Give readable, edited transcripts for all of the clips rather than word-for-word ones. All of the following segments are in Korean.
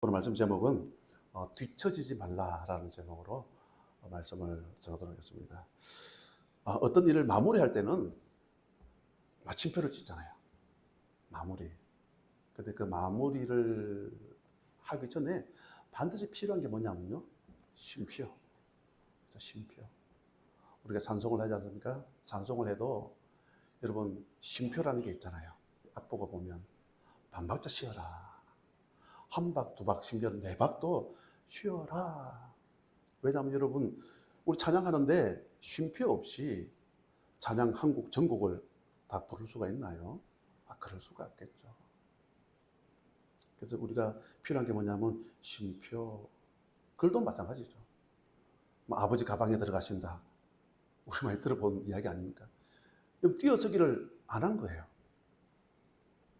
오늘 말씀 제목은 뒤처지지 말라라는 제목으로 말씀을 전하도록 하겠습니다. 어떤 일을 마무리할 때는 마침표를 찍잖아요. 마무리. 근데 그 마무리를 하기 전에 반드시 필요한 게 뭐냐면요, 쉼표. 쉼표. 우리가 찬송을 하지 않습니까? 찬송을 해도 여러분 쉼표라는 게 있잖아요. 악보가 보면 반박자 쉬어라, 한 박, 두 박, 심지어 네 박도 쉬어라. 왜냐하면 여러분, 우리 찬양하는데 쉼표 없이 찬양 한국 전곡을 다 부를 수가 있나요? 그럴 수가 없겠죠. 그래서 우리가 필요한 게 뭐냐면 쉼표. 글도 마찬가지죠. 아버지 가방에 들어가신다, 우리 많이 들어본 이야기 아닙니까? 띄어쓰기를 안 한 거예요.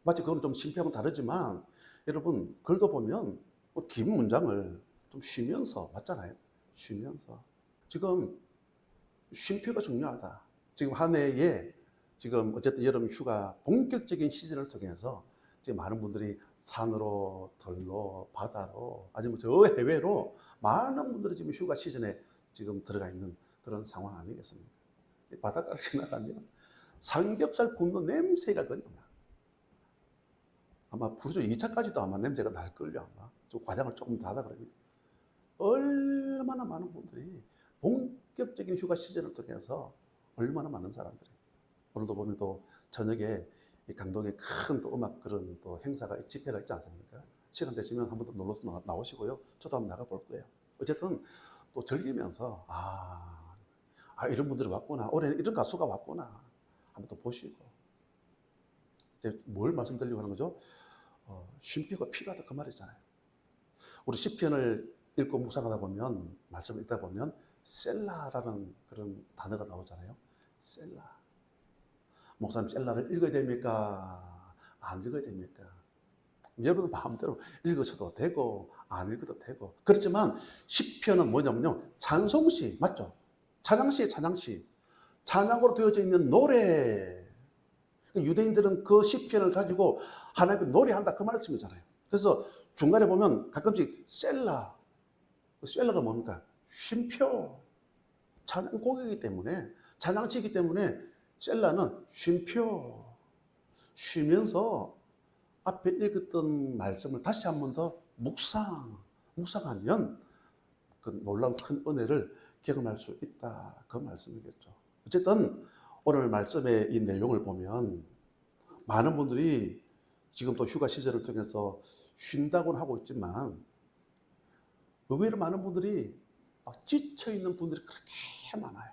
마치 그건 좀 쉼표하고 다르지만 여러분, 글도 보면 긴 문장을 좀 쉬면서, 맞잖아요. 쉬면서. 지금 쉼표가 중요하다. 지금 한 해에 지금 어쨌든 여름 휴가 본격적인 시즌을 통해서 지금 많은 분들이 산으로, 들로, 바다로, 아니면 저 해외로 많은 분들이 지금 휴가 시즌에 지금 들어가 있는 그런 상황 아니겠습니까? 바닷가를 지나가면 삼겹살 굽는 냄새가 그냥 나. 아마 부르주 2차까지도 아마 냄새가 날걸요. 아마 좀 과장을 조금 더 하다 그러면 얼마나 많은 분들이 본격적인 휴가 시즌을 통해서 얼마나 많은 사람들이, 오늘도 보면 또 저녁에 이 강동에 큰 또 음악 그런 또 행사가, 집회가 있지 않습니까? 시간 되시면 한번 더 놀러서 나오시고요. 저도 한번 나가 볼 거예요. 어쨌든 또 즐기면서 이런 분들이 왔구나, 올해는 이런 가수가 왔구나 한번 또 보시고. 이제 뭘 말씀드리려고 하는 거죠? 쉼표가 필요하다 그 말이잖아요. 우리 시편을 읽고 묵상하다 보면, 말씀을 읽다 보면 셀라라는 그런 단어가 나오잖아요. 셀라. 목사님, 셀라를 읽어야 됩니까? 안 읽어야 됩니까? 여러분 마음대로 읽으셔도 되고 안 읽어도 되고. 그렇지만 시편은 뭐냐면요, 찬송시, 맞죠? 찬양시에 찬양시, 찬양으로 되어져 있는 노래. 유대인들은 그 시편을 가지고 하나님께 노래한다 그 말씀이잖아요. 그래서 중간에 보면 가끔씩 셀라가 뭡니까? 쉼표. 찬양곡이기 때문에, 찬양시이기 때문에 셀라는 쉼표. 쉬면서 앞에 읽었던 말씀을 다시 한 번 더 묵상하면 그 놀라운 큰 은혜를 경험할 수 있다 그 말씀이겠죠. 어쨌든 오늘 말씀의 이 내용을 보면 많은 분들이 지금 또 휴가 시즌을 통해서 쉰다고는 하고 있지만 의외로 많은 분들이 지쳐있는 분들이 그렇게 많아요.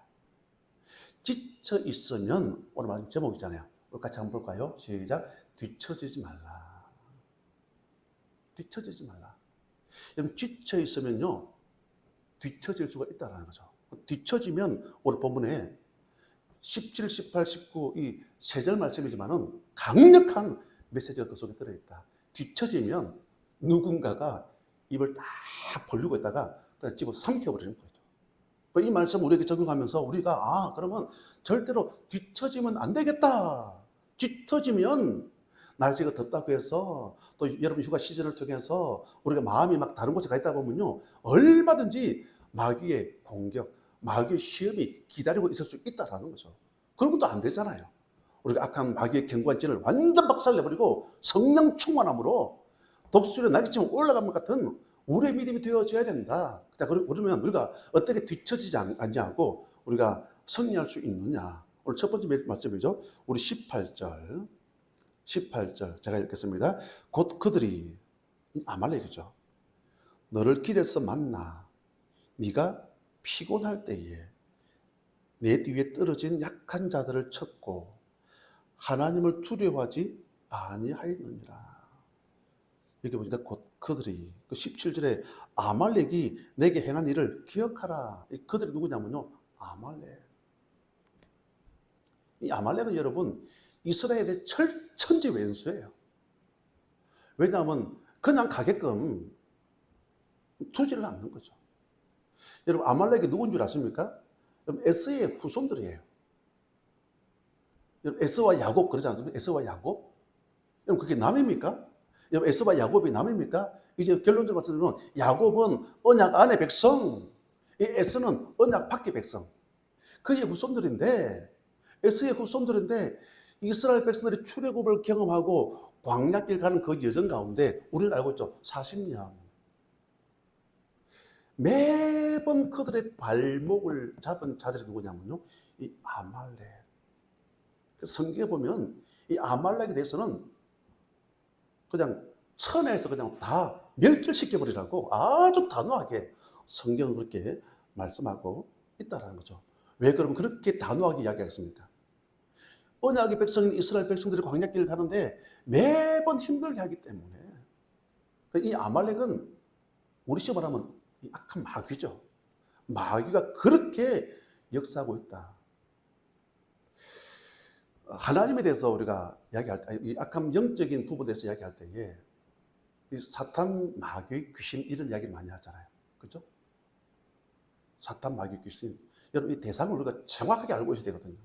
지쳐 있으면, 오늘 말씀 제목이잖아요. 우리 같이 한번 볼까요? 시작. 뒤처지지 말라. 뒤처지지 말라. 여러분, 지쳐 있으면요, 뒤처질 수가 있다는 거죠. 뒤처지면 오늘 본문에 17, 18, 19 이 세 절 말씀이지만은 강력한 메시지가 그 속에 들어있다. 뒤처지면 누군가가 입을 딱 벌리고 있다가 그냥 집어 삼켜버리는 거죠. 이 말씀 우리에게 적용하면서 우리가 그러면 절대로 뒤처지면 안 되겠다. 뒤처지면 날씨가 덥다고 해서 또 여러분 휴가 시즌을 통해서 우리가 마음이 막 다른 곳에 가 있다 보면요, 얼마든지 마귀의 공격, 마귀의 시험이 기다리고 있을 수 있다라는 거죠. 그러면 또 안 되잖아요. 우리가 악한 마귀의 견고한 진을 완전 박살내버리고 성령 충만함으로 독수리의 날개처럼 올라간 것 같은 우리의 믿음이 되어져야 된다. 그러면 우리가 어떻게 뒤처지지 않냐고 우리가 승리할 수 있느냐. 오늘 첫 번째 말씀이죠. 우리 18절 제가 읽겠습니다. 곧 그들이, 아말렉이죠, 너를 길에서 만나 네가 피곤할 때에 내 뒤에 떨어진 약한 자들을 쳤고 하나님을 두려워하지 아니하였느니라. 여기 보니까 곧 그들이, 그 17절에 아말렉이 내게 행한 일을 기억하라. 그들이 누구냐면요, 아말렉. 이 아말렉은 여러분 이스라엘의 천지왼수예요. 왜냐하면 그냥 가게끔 두지를 않는 거죠. 여러분, 아말렉이 누군 줄 아십니까? 여러분, 에서의 후손들이에요. 여러분, 에서와 야곱 그러지 않습니까? 에서와 야곱? 여러분, 그게 남입니까? 에서와 야곱이 남입니까? 이제 결론적으로 말씀드리면 야곱은 언약 안의 백성, 이 에서는 언약 밖의 백성. 그의 후손들인데, 에서의 후손들인데 이스라엘 백성들이 출애굽을 경험하고 광야길 가는 그 여정 가운데 우리는 알고 있죠. 40년. 매번 그들의 발목을 잡은 자들이 누구냐면요. 이 아말렉. 성경에 보면 이 아말렉에 대해서는 그냥 천하에서 그냥 다 멸절시켜버리라고 아주 단호하게 성경은 그렇게 말씀하고 있다는 거죠. 왜 그러면 그렇게 단호하게 이야기하겠습니까? 언약의 백성인 이스라엘 백성들이 광야길을 가는데 매번 힘들게 하기 때문에 이 아말렉은 우리 식으로 말하면 악한 마귀죠. 마귀가 그렇게 역사하고 있다. 하나님에 대해서 우리가 이야기할 때, 이 악한 영적인 부분에 대해서 이야기할 때에 이 사탄, 마귀, 귀신 이런 이야기를 많이 하잖아요. 그렇죠? 사탄, 마귀, 귀신. 여러분 이 대상을 우리가 정확하게 알고 있어야 되거든요.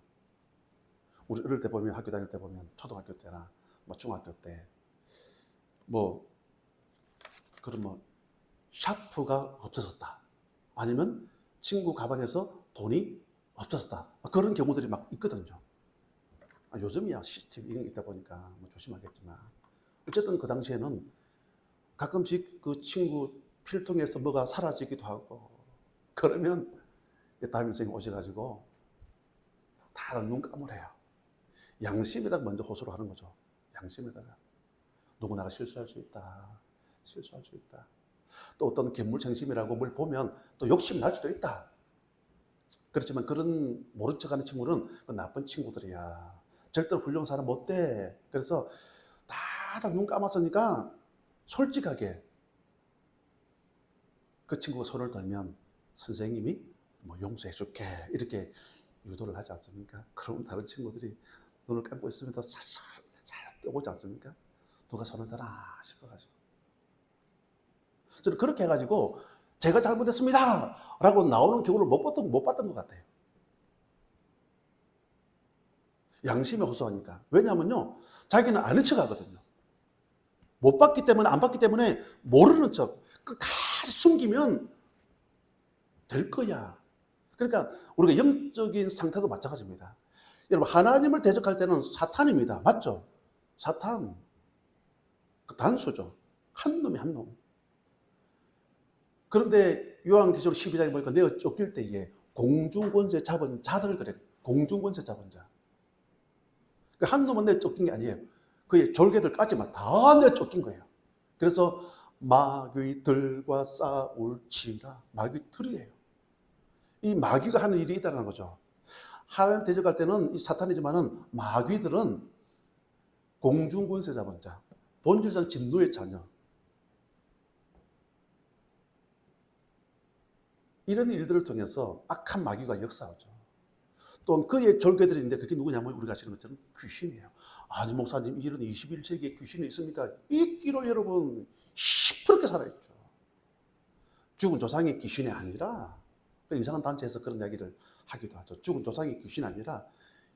우리 어릴 때 보면 학교 다닐 때 보면 초등학교 때나 뭐 중학교 때 뭐 그러면 샤프가 없어졌다. 아니면 친구 가방에서 돈이 없어졌다. 그런 경우들이 막 있거든요. 요즘이야 CCTV 이런 게 있다 보니까 뭐 조심하겠지만 어쨌든 그 당시에는 가끔씩 그 친구 필통에서 뭐가 사라지기도 하고 그러면 담임선생님 오셔가지고 다들 눈 감으래요. 양심에다가 먼저 호소를 하는 거죠. 양심에다가 누구나가 실수할 수 있다. 실수할 수 있다. 또 어떤 괴물생심이라고 뭘 보면 또 욕심 날 수도 있다. 그렇지만 그런 모른 척하는 친구는 그 나쁜 친구들이야. 절대로 훌륭한 사람 못 돼. 그래서 다들 눈 감았으니까 솔직하게 그 친구가 손을 들면 선생님이 뭐 용서해 줄게 이렇게 유도를 하지 않습니까? 그러면 다른 친구들이 눈을 감고 있으면 더 살살 떠보지 않습니까? 누가 손을 드나 싶어가지고 저는 그렇게 해가지고 제가 잘못했습니다 라고 나오는 경우를 못 봤던 것 같아요. 양심에 호소하니까. 왜냐하면요 자기는 아는 척 하거든요. 못 봤기 때문에 안 봤기 때문에 모르는 척 끝까지 숨기면 될 거야. 그러니까 우리가 영적인 상태도 마찬가지입니다. 여러분 하나님을 대적할 때는 사탄입니다. 맞죠? 사탄 그 단수죠. 한 놈이 한 놈. 그런데 요한계시록 12장에 보니까 내가 쫓길 때에 공중권세 잡은 자들 그래. 공중권세 잡은 자. 그 한 놈은 내 쫓긴 게 아니에요. 그의 졸개들까지만 다 내 쫓긴 거예요. 그래서 마귀들과 싸울지라. 마귀들이에요. 이 마귀가 하는 일이 있다는 거죠. 하나님 대적할 때는 이 사탄이지만은 마귀들은 공중권세 잡은 자, 본질상 진노의 자녀. 이런 일들을 통해서 악한 마귀가 역사하죠. 또 그의 졸개들인데 그게 누구냐면 우리가 아시는 것처럼 귀신이에요. 아니 목사님 이런 21세기에 귀신이 있습니까? 있기로 여러분 시퍼렇게 살아있죠. 죽은 조상의 귀신이 아니라 이상한 단체에서 그런 이야기를 하기도 하죠. 죽은 조상의 귀신이 아니라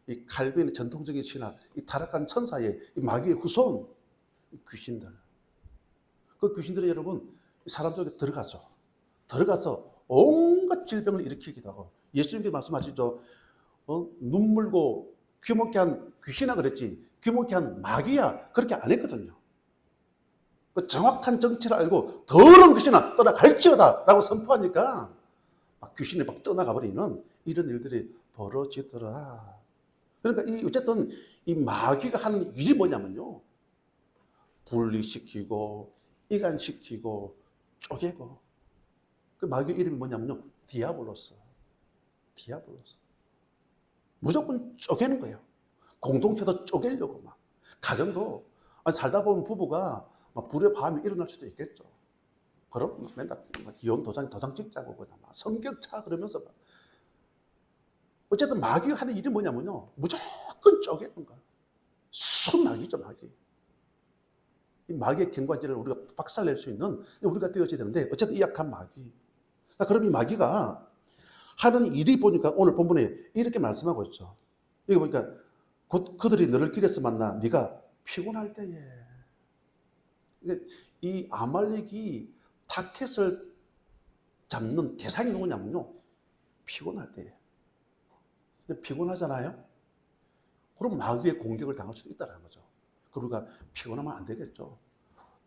이 칼빈의 전통적인 신학, 이 타락한 천사의 이 마귀의 후손 귀신들. 그 귀신들이 여러분 사람 속에 들어가서 온갖 질병을 일으키기도 하고 예수님께서 말씀하시죠. 눈 물고 귀먹게 한 귀신아 그랬지 귀먹게 한 마귀야 그렇게 안 했거든요. 그 정확한 정체를 알고 더러운 귀신아 떠나갈지어다 라고 선포하니까 막 귀신이 막 떠나가 버리는 이런 일들이 벌어지더라. 그러니까 어쨌든 이 마귀가 하는 일이 뭐냐면요. 분리시키고 이간시키고 쪼개고. 그 마귀 이름이 뭐냐면요. 디아블로스. 무조건 쪼개는 거예요. 공동체도 쪼개려고 막. 가정도 살다 보면 부부가 막 불의 밤에 일어날 수도 있겠죠. 그럼 맨날 이혼 도장 찍자고 그냥 막 성격차 그러면서 막. 어쨌든 마귀가 하는 일이 뭐냐면요. 무조건 쪼개는 거야. 순마귀죠, 마귀. 이 마귀의 경관지를 우리가 박살낼 수 있는 우리가 되어져야 되는데 어쨌든 이 약한 마귀. 그럼 이 마귀가 하는 일이 보니까 오늘 본문에 이렇게 말씀하고 있죠. 여기 보니까 곧 그들이 너를 길에서 만나 네가 피곤할 때에 이 아말렉이 타켓을 잡는 대상이 누구냐면요, 피곤할 때예요. 피곤하잖아요. 그럼 마귀의 공격을 당할 수도 있다는 거죠. 그러니까 피곤하면 안 되겠죠.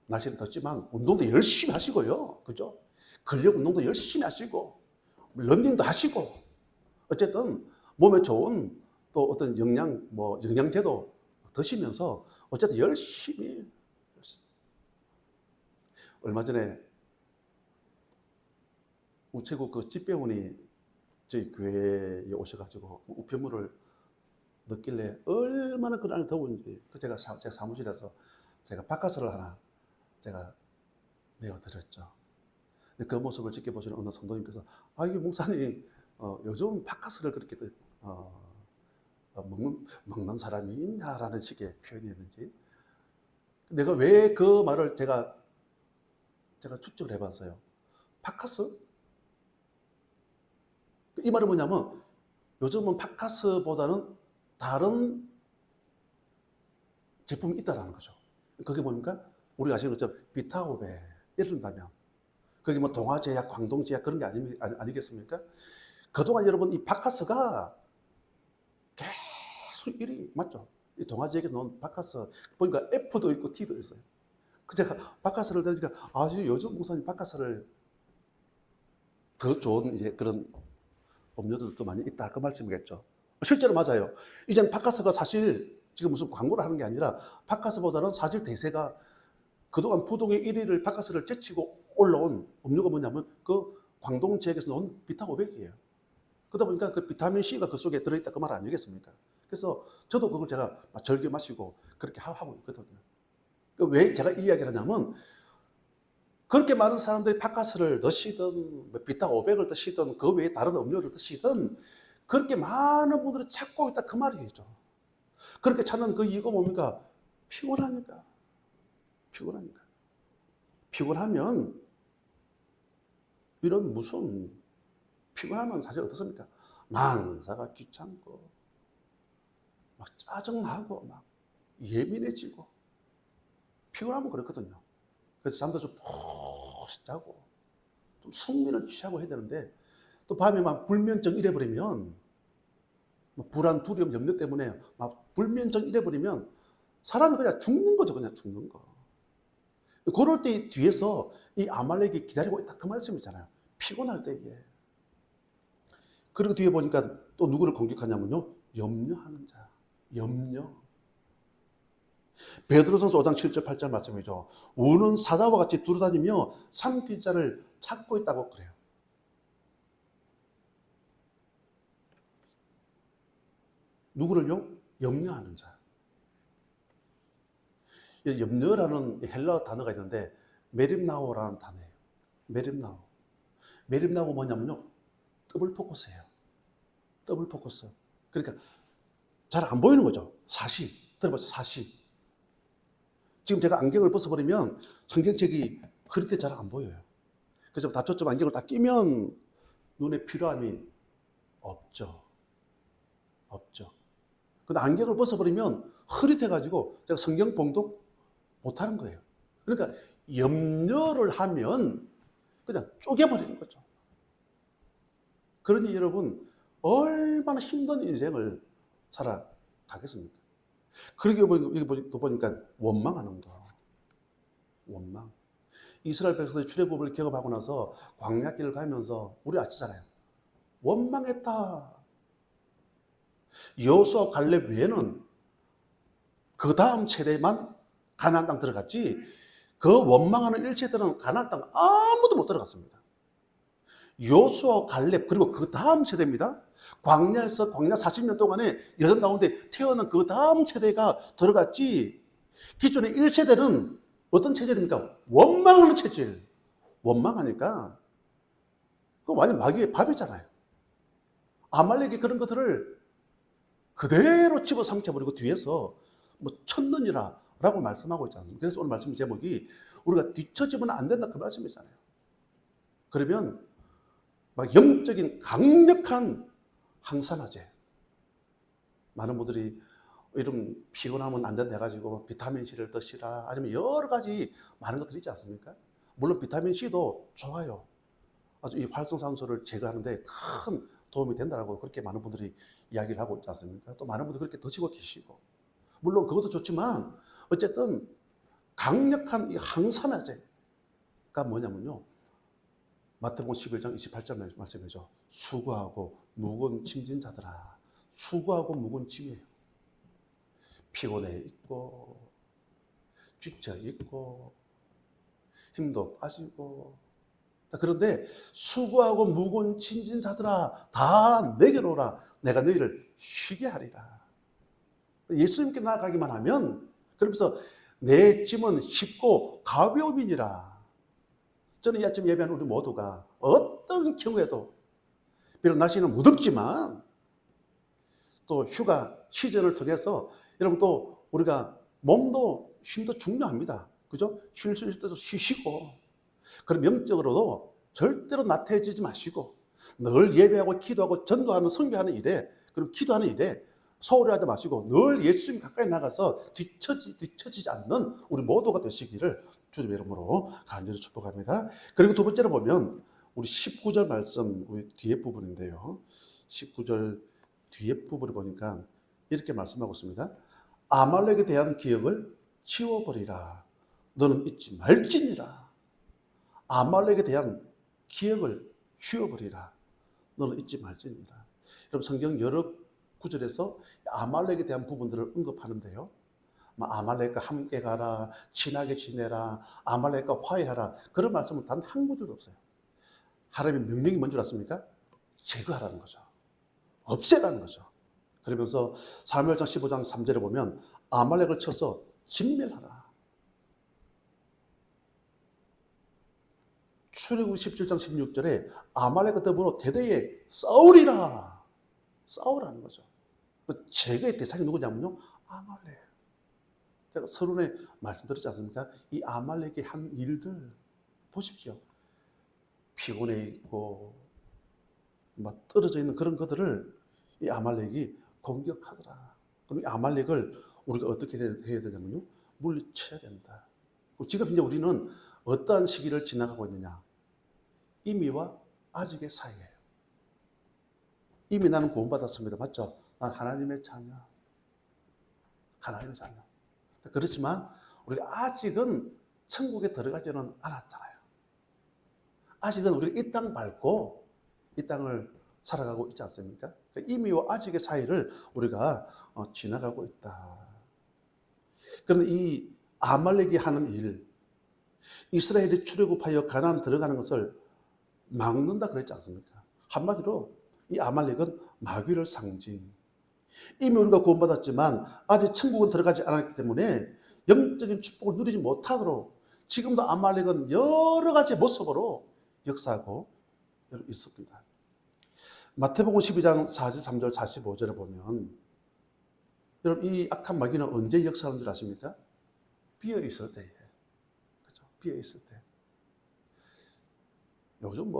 날씨는 덥지만 운동도 열심히 하시고요, 그죠? 근력 운동도 열심히 하시고 런닝도 하시고, 어쨌든 몸에 좋은 또 어떤 영양제도 드시면서 어쨌든 열심히. 얼마 전에 우체국 그 집배원이 저희 교회에 오셔가지고 우편물을 넣길래 얼마나 그날 더운지, 제가 제 사무실에서 제가 바카스를 하나 제가 내어드렸죠. 근데 그 모습을 지켜보시는 어느 성도님께서, 이게 목사님, 요즘 바카스를 그렇게 먹는 사람이 있냐라는 식의 표현이었는지, 내가 왜 그 말을 제가 추측을 해봤어요. 바카스? 이 말은 뭐냐면 요즘은 바카스보다는 다른 제품이 있다라는 거죠. 그게 뭡니까? 우리가 아시는 것처럼 비타오베 이런다면, 그게 뭐 동아제약, 광동제약 그런 게 아니겠습니까? 그동안 여러분 이 바카스가 계속 1위 맞죠? 이 동아제약에 넣은 바카스 보니까 F도 있고 T도 있어요. 제가 바카스를 들으니까 요즘 목사님 바카스를 더 좋은 이제 그런 음료들도 많이 있다 그 말씀이겠죠. 실제로 맞아요. 이제는 바카스가 사실 지금 무슨 광고를 하는 게 아니라 바카스보다는 사실 대세가, 그동안 부동의 1위를 바카스를 제치고 올라온 음료가 뭐냐면 그 광동제약에서 나온 비타500이에요. 그러다 보니까 그 비타민 C가 그 속에 들어있다 그 말 아니겠습니까? 그래서 저도 그걸 제가 즐겨 마시고 그렇게 하고 있거든요. 왜 제가 이 이야기를 하냐면, 그렇게 많은 사람들이 바카스를 드시든 비타500을 드시든 그 외에 다른 음료를 드시든 그렇게 많은 분들이 찾고 있다 그 말이죠. 그렇게 찾는 그 이유가 뭡니까? 피곤하니까. 피곤하면 이런 무슨, 피곤하면 사실 어떻습니까? 만사가 귀찮고 막 짜증나고 막 예민해지고, 피곤하면 그렇거든요. 그래서 잠도 좀 푹 자고 좀 숙면을 취하고 해야 되는데, 또 밤에 막 불면증 이래버리면, 불안, 두려움, 염려 때문에 막 불면증 이래버리면 사람이 그냥 죽는 거죠. 그냥 죽는 거. 그럴 때 뒤에서 이 아말렉이 기다리고 있다 그 말씀이잖아요. 피곤할 때 이게. 그리고 뒤에 보니까 또 누구를 공격하냐면요, 염려하는 자. 염려. 베드로전서 5장 7절 8절 말씀이죠. 우는 사자와 같이 두루다니며 삼킬 자를 찾고 있다고 그래요. 누구를요? 염려하는 자. 염려라는 헬라어 단어가 있는데 메림나오라는 단어예요. 메림나오 뭐냐면요, 더블 포커스예요. 더블 포커스. 그러니까 잘 안 보이는 거죠. 사시. 들어보세요. 사시. 지금 제가 안경을 벗어버리면 성경책이 흐릿해 잘 안 보여요. 그래서 다초점 안경을 다 끼면 눈에 필요함이 없죠. 근데 안경을 벗어버리면 흐릿해가지고 제가 성경 봉독 못하는 거예요. 그러니까 염려를 하면 그냥 쪼개버리는 거죠. 그러니 여러분, 얼마나 힘든 인생을 살아가겠습니까? 그러게 보니까 원망하는 거. 원망. 이스라엘 백성들이 출애굽을 경험하고 나서 광야길을 가면서 우리 아시잖아요. 원망했다. 여호수아 갈렙 외에는 그 다음 세대만 가나안 땅 들어갔지, 그 원망하는 일체들은 가나안 땅 아무도 못 들어갔습니다. 여호수아 갈렙 그리고 그 다음 세대입니다. 광야에서 광야 40년 동안에 여정 가운데 태어난 그 다음 세대가 들어갔지, 기존의 1세대는 어떤 체질입니까? 원망하는 체질. 원망하니까 그거 완전 마귀의 밥이잖아요. 아말렉이 그런 것들을 그대로 집어삼켜버리고 뒤에서 뭐 쳤느니라 라고 말씀하고 있지 않습니까? 그래서 오늘 말씀 제목이 우리가 뒤처지면 안 된다 그 말씀이잖아요. 그러면 막 영적인 강력한 항산화제, 많은 분들이 이런 피곤하면 안 된다 해가지고 비타민 C를 드시라, 아니면 여러 가지 많은 것들이 있지 않습니까? 물론 비타민 C도 좋아요. 아주 이 활성산소를 제거하는데 큰 도움이 된다라고 그렇게 많은 분들이 이야기를 하고 있지 않습니까? 또 많은 분들이 그렇게 드시고 계시고, 물론 그것도 좋지만 어쨌든 강력한 이 항산화제가 뭐냐면요, 마태복음 11장 28절 말씀이죠. 수고하고 무거운 짐진 자들아, 수고하고 무거운 짐이에요. 피곤해 있고 지쳐 있고 힘도 빠지고, 그런데 수고하고 무거운 짐진 자들아 다 내게로 오라, 내가 너희를 쉬게 하리라. 예수님께 나아가기만 하면, 그러면서 내 짐은 쉽고 가벼움이니라. 저는 이 아침 예배한 우리 모두가 어떤 경우에도, 비록 날씨는 무덥지만 또 휴가 시즌을 통해서 여러분, 또 우리가 몸도 쉼도 중요합니다. 그죠? 쉴 수 있을 때도 쉬시고, 그럼 영적으로도 절대로 나태해지지 마시고 늘 예배하고 기도하고 전도하는 선교하는 일에, 그리고 기도하는 일에 소홀히 하지 마시고 늘 예수님 가까이 나가서 뒤처지지 않는 우리 모두가 되시기를 주님의 이름으로 간절히 축복합니다. 그리고 두 번째로 보면 우리 19절 말씀, 우리 뒤에 부분인데요. 19절 뒤에 부분을 보니까 이렇게 말씀하고 있습니다. 아말렉에 대한 기억을 지워버리라. 너는 잊지 말지니라. 아말렉에 대한 기억을 지워버리라. 너는 잊지 말지니라. 여러분, 성경 여러 구절에서 아말렉에 대한 부분들을 언급하는데요. 아말렉과 함께 가라, 친하게 지내라, 아말렉과 화해하라, 그런 말씀은 단 한 구절도 없어요. 하나님의 명령이 뭔 줄 아십니까? 제거하라는 거죠. 없애라는 거죠. 그러면서 사무엘상 15장 3절에 보면 아말렉을 쳐서 진멸하라. 출애굽 17장 16절에 아말렉과 더불어 대대에 싸우리라. 싸우라는 거죠. 제거의 대상이 누구냐면요, 아말렉. 제가 서론에 말씀드렸지 않습니까? 이 아말렉의 한 일들 보십시오. 피곤해 있고 막 떨어져 있는 그런 것들을 이 아말렉이 공격하더라. 그럼 이 아말렉을 우리가 어떻게 해야 되냐면요, 물리쳐야 된다. 지금 이제 우리는 어떠한 시기를 지나가고 있느냐? 이미와 아직의 사이예요. 이미 나는 구원받았습니다. 맞죠? 난 하나님의 자녀. 하나님의 자녀. 그렇지만 우리가 아직은 천국에 들어가지는 않았잖아요. 아직은 우리가 이 땅 밟고 이 땅을 살아가고 있지 않습니까? 이미와 아직의 사이를 우리가 지나가고 있다. 그런데 이 아말렉이 하는 일, 이스라엘이 출애굽하여 가나안 들어가는 것을 막는다 그랬지 않습니까? 한마디로 이 아말렉은 마귀를 상징. 이미 우리가 구원받았지만 아직 천국은 들어가지 않았기 때문에 영적인 축복을 누리지 못하도록 지금도 아말렉은 여러 가지 모습으로 역사하고 있습니다. 마태복음 12장 43절 45절에 보면, 여러분, 이 악한 마귀는 언제 역사하는 줄 아십니까? 비어 있을 때에. 그렇죠? 비어 있을 때. 요즘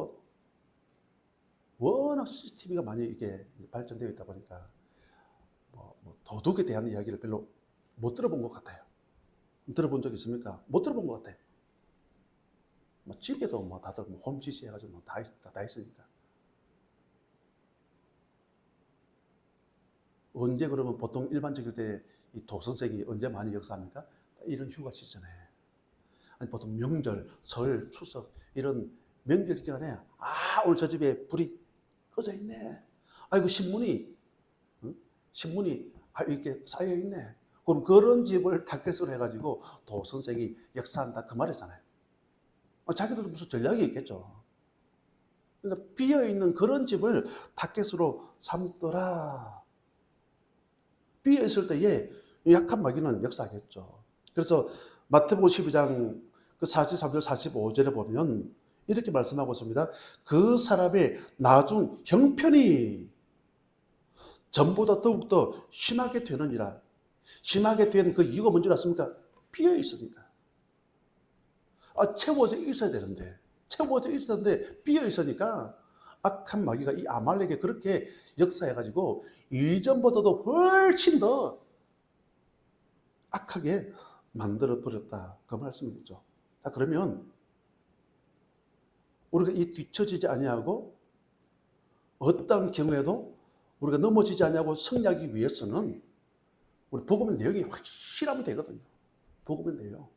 워낙 CCTV가 많이 이게 발전되어 있다 보니까 도둑에 대한 이야기를 별로 못 들어본 것 같아요. 들어본 적 있습니까? 못 들어본 것 같아요. 집에도 다들 홈CC 해가지고 다 있으니까. 언제 그러면 보통 일반적일 때 이 도선생이 언제 많이 역사합니까? 이런 휴가 시즌에. 아니, 보통 명절, 설, 추석 이런 명절 기간에 오늘 저 집에 불이 꺼져 있네. 아이고 신문이 이렇게 쌓여 있네. 그럼 그런 집을 타겟으로 해가지고 도선생이 역사한다 그 말이잖아요. 자기들도 무슨 전략이 있겠죠. 그러니까 비어있는 그런 집을 타겟으로 삼더라. 비어있을 때에 약한 마귀는 역사하겠죠. 그래서 마태복음 12장 43절 45절에 보면 이렇게 말씀하고 있습니다. 그 사람의 나중 형편이 전보다 더욱더 심하게 되느니라. 심하게 된 그 이유가 뭔지 아십니까? 비어 있으니까. 채워져 있어야 되는데 비어 있으니까 악한 마귀가 이 아말렉에 그렇게 역사해가지고 이전보다도 훨씬 더 악하게 만들어 버렸다. 그 말씀이죠. 자, 그러면 우리가 이 뒤처지지 아니하고 어떤 경우에도 우리가 넘어지지 아니하고 승리하기 위해서는 우리 복음의 내용이 확실하면 되거든요. 복음의 내용.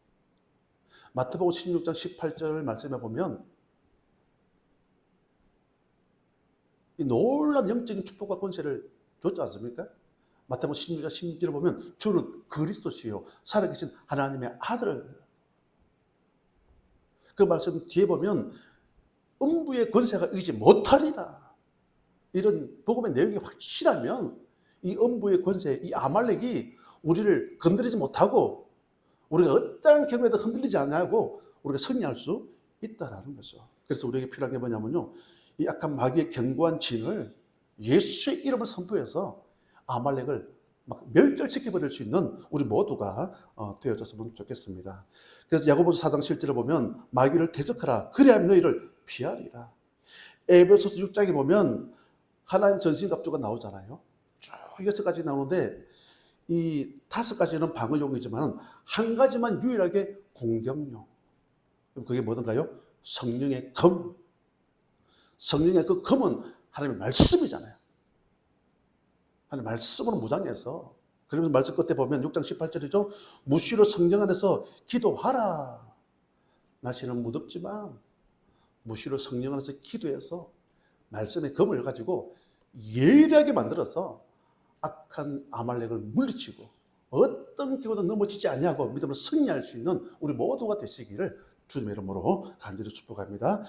마태복음 16장 18절 말씀에 보면 이 놀라운 영적인 축복과 권세를 줬지 않습니까? 마태복음 16장 16절을 보면 주는 그리스도시요 살아계신 하나님의 아들을, 그 말씀 뒤에 보면 음부의 권세가 이기지 못하리라. 이런 복음의 내용이 확실하면 이 음부의 권세, 이 아말렉이 우리를 건드리지 못하고 우리가 어떠한 경우에도 흔들리지 않고 우리가 승리할 수 있다라는 거죠. 그래서 우리에게 필요한 게 뭐냐면요, 이 약간 마귀의 견고한 진을 예수의 이름을 선포해서 아말렉을 막 멸절시켜버릴 수 있는 우리 모두가 되어졌으면 좋겠습니다. 그래서 야고보서 4장 7절을 보면 마귀를 대적하라 그리하면 너희를 피하리라. 에베소서 6장에 보면 하나님 전신갑주가 나오잖아요. 쭉 6가지 나오는데 이 5가지는 방어용이지만 한 가지만 유일하게 공격용. 그럼 그게 뭐든가요? 성령의 검. 성령의 그 검은 하나님의 말씀이잖아요. 하나님의 말씀으로 무장해서, 그러면서 말씀 끝에 보면 6장 18절이죠. 무시로 성령 안에서 기도하라. 날씨는 무덥지만 무시로 성령 안에서 기도해서 말씀의 검을 가지고 예리하게 만들어서 악한 아말렉을 물리치고 어떤 경우도 넘어지지 아니하고 믿음으로 승리할 수 있는 우리 모두가 되시기를 주님의 이름으로 간절히 축복합니다.